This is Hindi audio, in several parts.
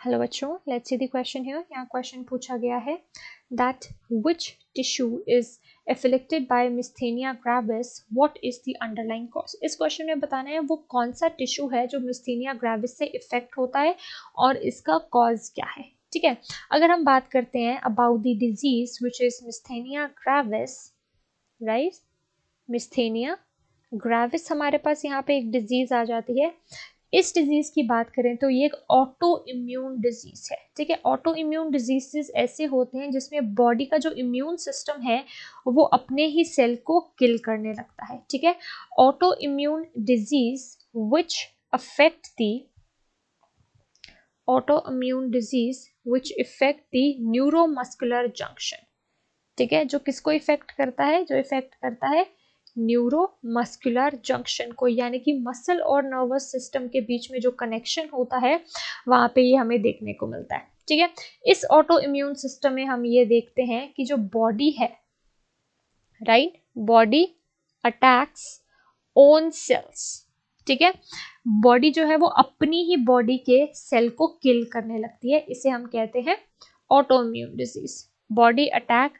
हेलो बच्चों, let's see the question here. यहाँ क्वेश्चन पूछा गया है that which tissue is afflicted by myasthenia gravis, what is the underlying cause. इस क्वेश्चन में बताना है वो कौन सा टिश्यू है जो मिस्थेनिया ग्रेविस से इफेक्ट होता है और इसका कॉज क्या है। ठीक है, अगर हम बात करते हैं about the disease which is myasthenia gravis, right, myasthenia gravis हमारे पास यहाँ पे एक डिजीज आ जाती है। इस डिजीज की बात करें तो ये एक ऑटो इम्यून डिजीज है। ठीक है, ऑटो इम्यून डिजीजेस ऐसे होते हैं जिसमें बॉडी का जो इम्यून सिस्टम है वो अपने ही सेल को किल करने लगता है। ठीक है, auto immune disease which affect the autoimmune disease which affect the neuromuscular junction। ठीक है, जो किसको इफेक्ट करता है, जो इफेक्ट करता है न्यूरोमस्कुलर जंक्शन को, यानी कि मसल और नर्वस सिस्टम के बीच में जो कनेक्शन होता है वहां पे ये हमें देखने को मिलता है। ठीक है, इस ऑटो इम्यून सिस्टम में हम ये देखते हैं कि जो बॉडी है, right, body attacks own cells. ठीक है, बॉडी जो है वो अपनी ही बॉडी के सेल को किल करने लगती है, इसे हम कहते हैं autoimmune disease. Body attack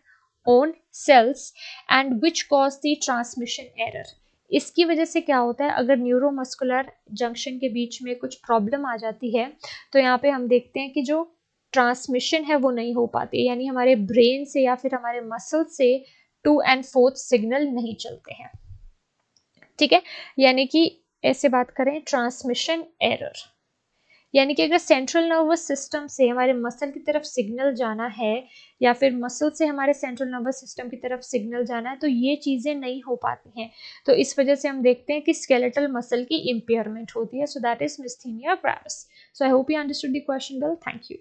own cells and which cause the transmission error. इसकी वजह से क्या होता है, अगर न्यूरोमस्कुलर जंक्शन के बीच में कुछ प्रॉब्लम आ जाती है तो यहाँ पे हम देखते हैं कि जो ट्रांसमिशन है वो नहीं हो पाती, यानी हमारे ब्रेन से या फिर हमारे मसल से 2 and 4 सिग्नल नहीं चलते हैं। ठीक है, यानी कि ऐसे बात करें ट्रांसमिशन एरर, यानी कि अगर सेंट्रल नर्वस सिस्टम से हमारे मसल की तरफ सिग्नल जाना है या फिर मसल से हमारे सेंट्रल नर्वस सिस्टम की तरफ सिग्नल जाना है तो ये चीज़ें नहीं हो पाती हैं। तो इस वजह से हम देखते हैं कि स्केलेटल मसल की इम्पेयरमेंट होती है। So that is myasthenia gravis. So I hope you understood the question well. Thank you.